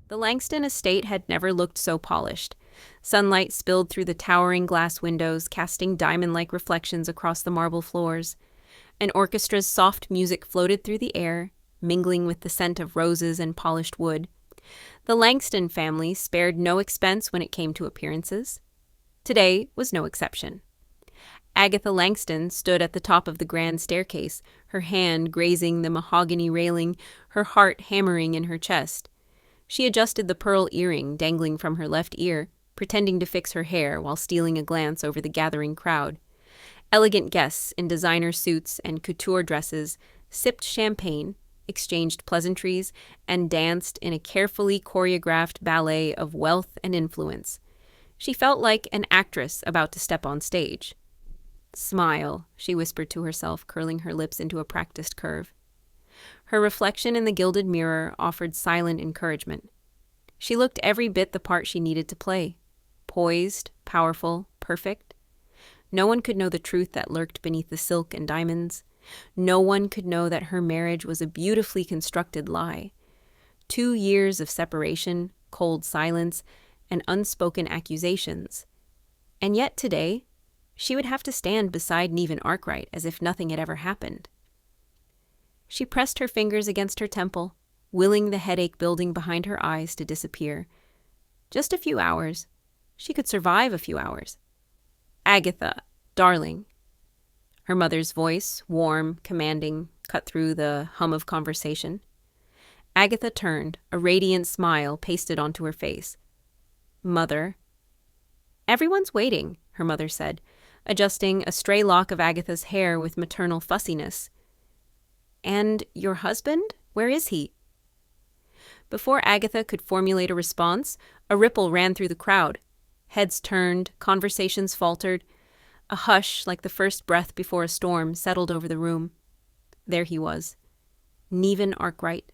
The Langston estate had never looked so polished. Sunlight spilled through the towering glass windows, casting diamond-like reflections across the marble floors. An orchestra's soft music floated through the air, mingling with the scent of roses and polished wood. The Langston family spared no expense when it came to appearances. Today was no exception. Agatha Langston stood at the top of the grand staircase, her hand grazing the mahogany railing, her heart hammering in her chest. She adjusted the pearl earring dangling from her left ear, pretending to fix her hair while stealing a glance over the gathering crowd. Elegant guests in designer suits and couture dresses sipped champagne, exchanged pleasantries, and danced in a carefully choreographed ballet of wealth and influence. She felt like an actress about to step on stage. "Smile," she whispered to herself, curling her lips into a practiced curve. Her reflection in the gilded mirror offered silent encouragement. She looked every bit the part she needed to play. Poised, powerful, perfect. No one could know the truth that lurked beneath the silk and diamonds. No one could know that her marriage was a beautifully constructed lie. 2 years of separation, cold silence, and unspoken accusations. And yet today, she would have to stand beside Neevan Arkwright as if nothing had ever happened. She pressed her fingers against her temple, willing the headache building behind her eyes to disappear. Just a few hours. She could survive a few hours. "Agatha, darling." Her mother's voice, warm, commanding, cut through the hum of conversation. Agatha turned, a radiant smile pasted onto her face. "Mother." "Everyone's waiting," her mother said, adjusting a stray lock of Agatha's hair with maternal fussiness. "And your husband? Where is he?" Before Agatha could formulate a response, a ripple ran through the crowd. Heads turned, conversations faltered. A hush, like the first breath before a storm, settled over the room. There he was. Neevan Arkwright.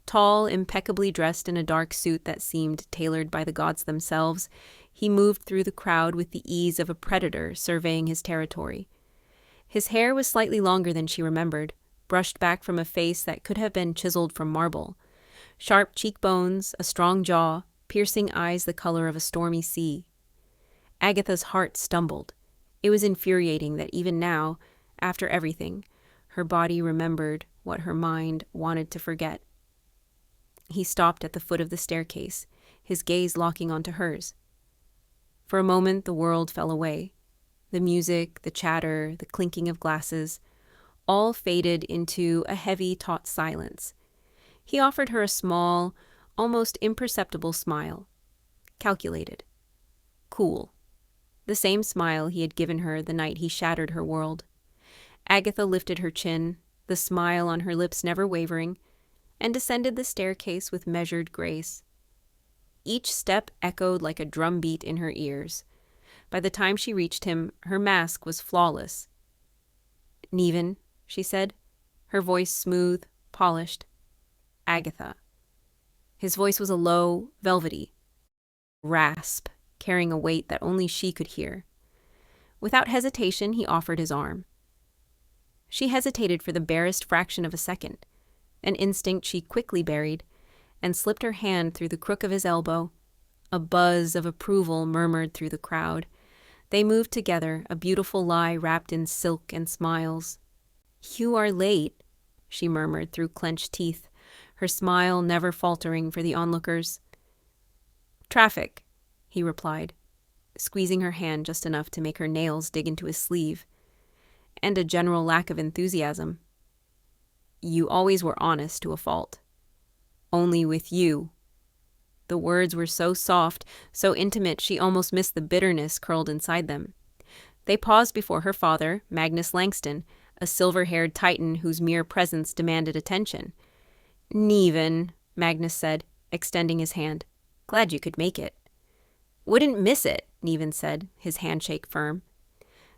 Tall, impeccably dressed in a dark suit that seemed tailored by the gods themselves, he moved through the crowd with the ease of a predator surveying his territory. His hair was slightly longer than she remembered, brushed back from a face that could have been chiseled from marble. Sharp cheekbones, a strong jaw, piercing eyes the color of a stormy sea. Agatha's heart stumbled. It was infuriating that even now, after everything, her body remembered what her mind wanted to forget. He stopped at the foot of the staircase, his gaze locking onto hers. For a moment the world fell away. The music, the chatter, the clinking of glasses, all faded into a heavy, taut silence. He offered her a small, almost imperceptible smile. Calculated. Cool. The same smile he had given her the night he shattered her world. Agatha lifted her chin, the smile on her lips never wavering, and descended the staircase with measured grace. Each step echoed like a drumbeat in her ears. By the time she reached him, her mask was flawless. "Neevan," she said, her voice smooth, polished. "Agatha." His voice was a low, velvety rasp, carrying a weight that only she could hear. Without hesitation, he offered his arm. She hesitated for the barest fraction of a second, an instinct she quickly buried, and slipped her hand through the crook of his elbow. A buzz of approval murmured through the crowd. They moved together, a beautiful lie wrapped in silk and smiles. "You are late," she murmured through clenched teeth, her smile never faltering for the onlookers. "Traffic," he replied, squeezing her hand just enough to make her nails dig into his sleeve. "And a general lack of enthusiasm." "You always were honest to a fault." "Only with you." The words were so soft, so intimate, she almost missed the bitterness curled inside them. They paused before her father, Magnus Langston, a silver-haired titan whose mere presence demanded attention. "Neevan," Magnus said, extending his hand. "Glad you could make it." "Wouldn't miss it," Neevan said, his handshake firm.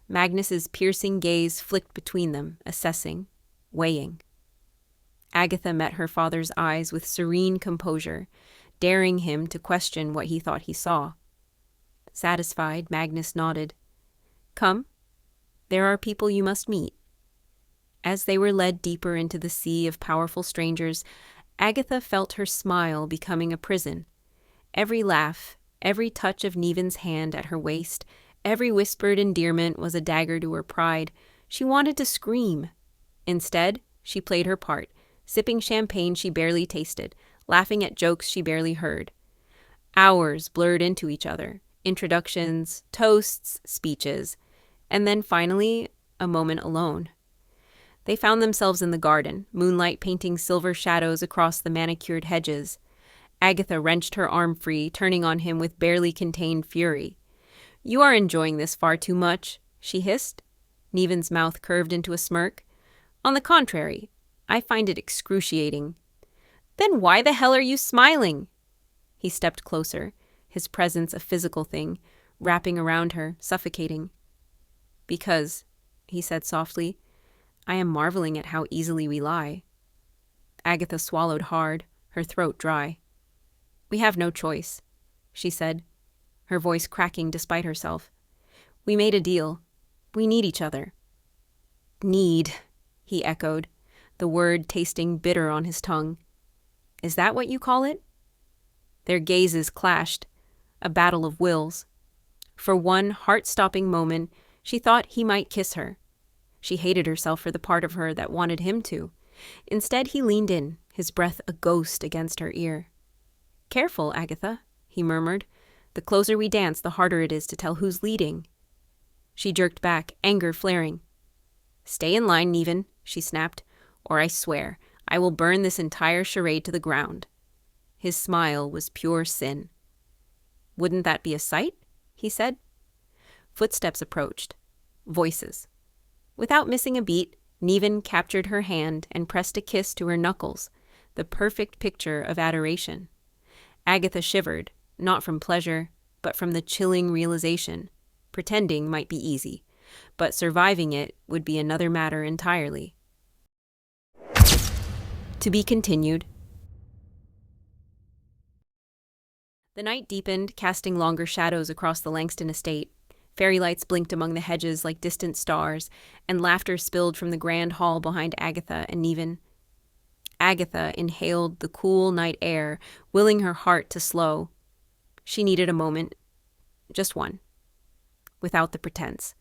Magnus's piercing gaze flicked between them, assessing, weighing. Agatha met her father's eyes with serene composure, daring him to question what he thought he saw. Satisfied, Magnus nodded. "Come. There are people you must meet." As they were led deeper into the sea of powerful strangers, Agatha felt her smile becoming a prison. Every laugh, every touch of Neevan's hand at her waist, every whispered endearment was a dagger to her pride. She wanted to scream. Instead, she played her part, sipping champagne she barely tasted, laughing at jokes she barely heard. Hours blurred into each other, introductions, toasts, speeches, and then finally, a moment alone. They found themselves in the garden, moonlight painting silver shadows across the manicured hedges. Agatha wrenched her arm free, turning on him with barely contained fury. "You are enjoying this far too much," she hissed. Neevan's mouth curved into a smirk. "On the contrary, I find it excruciating." "Then why the hell are you smiling?" He stepped closer, his presence a physical thing, wrapping around her, suffocating. "Because," he said softly, "I am marveling at how easily we lie." Agatha swallowed hard, her throat dry. "We have no choice," she said, her voice cracking despite herself. "We made a deal. We need each other." "Need," he echoed, the word tasting bitter on his tongue. "Is that what you call it?" Their gazes clashed, a battle of wills. For one heart-stopping moment, she thought he might kiss her. She hated herself for the part of her that wanted him to. Instead, he leaned in, his breath a ghost against her ear. "Careful, Agatha," he murmured. "The closer we dance, the harder it is to tell who's leading." She jerked back, anger flaring. "Stay in line, Neevan," she snapped, "or I swear I will burn this entire charade to the ground." His smile was pure sin. "Wouldn't that be a sight?" he said. Footsteps approached. Voices. Without missing a beat, Neevan captured her hand and pressed a kiss to her knuckles, the perfect picture of adoration. Agatha shivered, not from pleasure, but from the chilling realization. Pretending might be easy, but surviving it would be another matter entirely. To be continued. The night deepened, casting longer shadows across the Langston estate. Fairy lights blinked among the hedges like distant stars, and laughter spilled from the grand hall behind Agatha and Neevan. Agatha inhaled the cool night air, willing her heart to slow. She needed a moment. Just one. Without the pretense.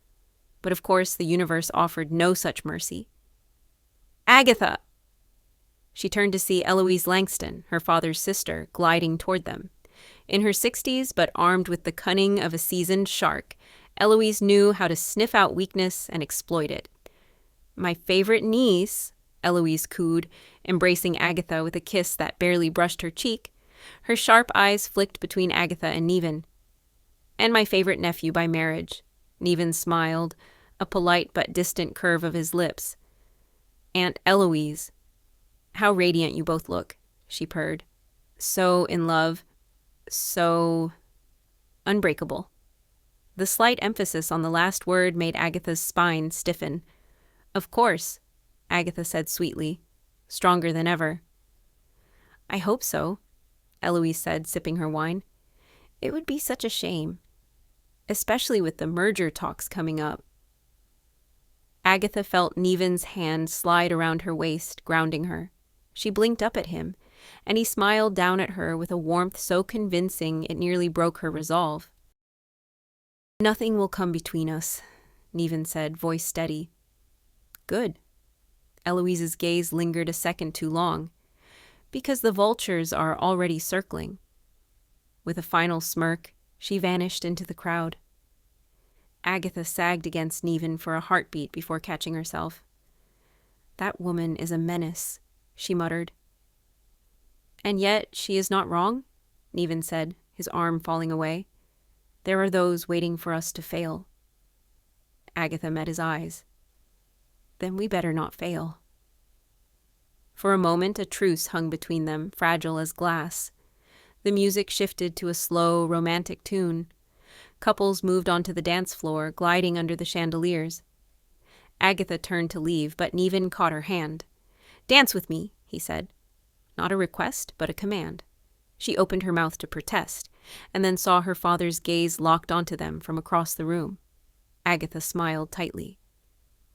But of course the universe offered no such mercy. "Agatha!" She turned to see Eloise Langston, her father's sister, gliding toward them. In her 60s, but armed with the cunning of a seasoned shark, Eloise knew how to sniff out weakness and exploit it. "My favorite niece," Eloise cooed, embracing Agatha with a kiss that barely brushed her cheek. Her sharp eyes flicked between Agatha and Neevan. "And my favorite nephew by marriage." Neevan smiled, a polite but distant curve of his lips. "Aunt Eloise. How radiant you both look," she purred. "So in love. So unbreakable." The slight emphasis on the last word made Agatha's spine stiffen. "Of course," Agatha said sweetly, stronger than ever. "I hope so," Eloise said, sipping her wine. "It would be such a shame, especially with the merger talks coming up." Agatha felt Neevan's hand slide around her waist, grounding her. She blinked up at him, and he smiled down at her with a warmth so convincing it nearly broke her resolve. "Nothing will come between us," Neevan said, voice steady. "Good." Eloise's gaze lingered a second too long. "Because the vultures are already circling." With a final smirk, she vanished into the crowd. Agatha sagged against Neevan for a heartbeat before catching herself. "That woman is a menace," she muttered. "And yet she is not wrong," Neevan said, his arm falling away. "There are those waiting for us to fail." Agatha met his eyes. "Then we better not fail." For a moment a truce hung between them, fragile as glass. The music shifted to a slow, romantic tune. Couples moved onto the dance floor, gliding under the chandeliers. Agatha turned to leave, but Neevan caught her hand. "Dance with me," he said. Not a request, but a command. She opened her mouth to protest, and then saw her father's gaze locked onto them from across the room. Agatha smiled tightly.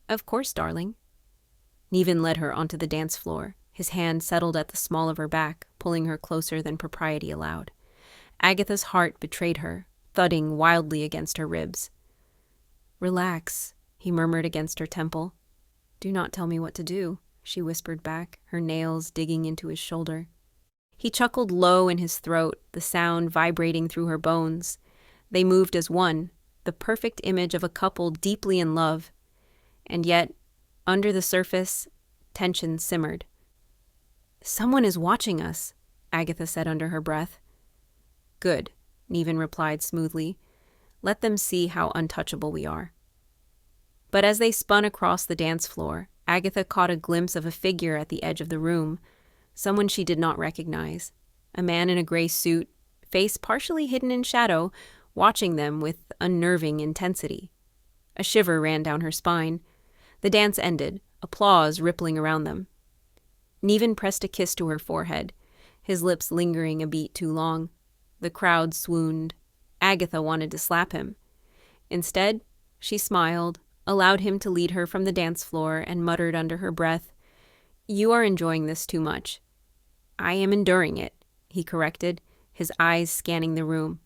"Of course, darling." Neevan led her onto the dance floor, His hand settled at the small of her back, pulling her closer than propriety allowed. Agatha's heart betrayed her, thudding wildly against her ribs. "Relax," he murmured against her temple. "Do not tell me what to do," she whispered back, her nails digging into his shoulder. He chuckled low in his throat, the sound vibrating through her bones. They moved as one, the perfect image of a couple deeply in love. And yet, under the surface, tension simmered. "Someone is watching us," Agatha said under her breath. "Good," Neevan replied smoothly. "Let them see how untouchable we are." But as they spun across the dance floor, Agatha caught a glimpse of a figure at the edge of the room, someone she did not recognize. A man in a gray suit, face partially hidden in shadow, watching them with unnerving intensity. A shiver ran down her spine. The dance ended, applause rippling around them. Neevan pressed a kiss to her forehead, his lips lingering a beat too long. The crowd swooned. Agatha wanted to slap him. Instead, she smiled, allowed him to lead her from the dance floor, and muttered under her breath, "You are enjoying this too much." "I am enduring it," he corrected, his eyes scanning the room.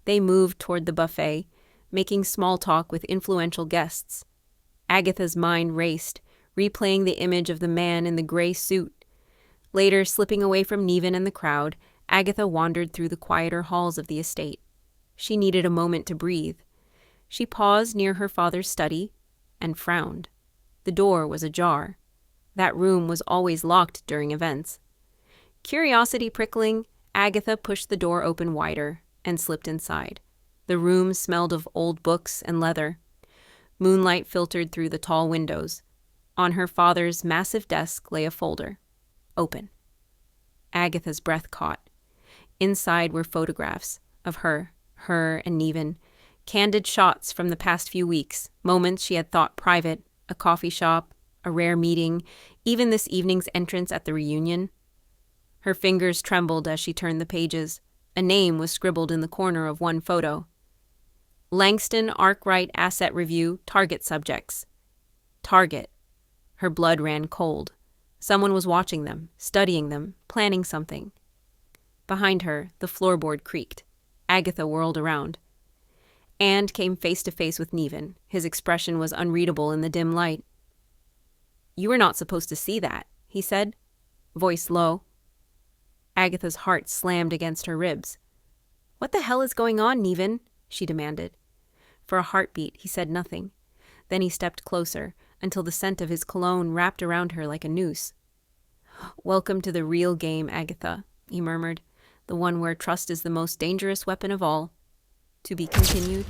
They moved toward the buffet, making small talk with influential guests. Agatha's mind raced, replaying the image of the man in the gray suit. Later, slipping away from Neevan and the crowd, Agatha wandered through the quieter halls of the estate. She needed a moment to breathe. She paused near her father's study and frowned. The door was ajar. That room was always locked during events. Curiosity prickling, Agatha pushed the door open wider and slipped inside. The room smelled of old books and leather. Moonlight filtered through the tall windows. On her father's massive desk lay a folder. Open. Agatha's breath caught. Inside were photographs of her and Neevan, candid shots from the past few weeks, moments she had thought private, a coffee shop, a rare meeting, even this evening's entrance at the reunion. Her fingers trembled as she turned the pages. A name was scribbled in the corner of one photo. Langston Arkwright Asset Review Target Subjects. Target. Her blood ran cold. Someone was watching them, studying them, planning something. Behind her, the floorboard creaked. Agatha whirled around. And came face to face with Neevan. His expression was unreadable in the dim light. "You were not supposed to see that," he said, voice low. Agatha's heart slammed against her ribs. "What the hell is going on, Neevan?" she demanded. For a heartbeat, he said nothing. Then he stepped closer, until the scent of his cologne wrapped around her like a noose. "Welcome to the real game, Agatha," he murmured, "the one where trust is the most dangerous weapon of all. To be continued."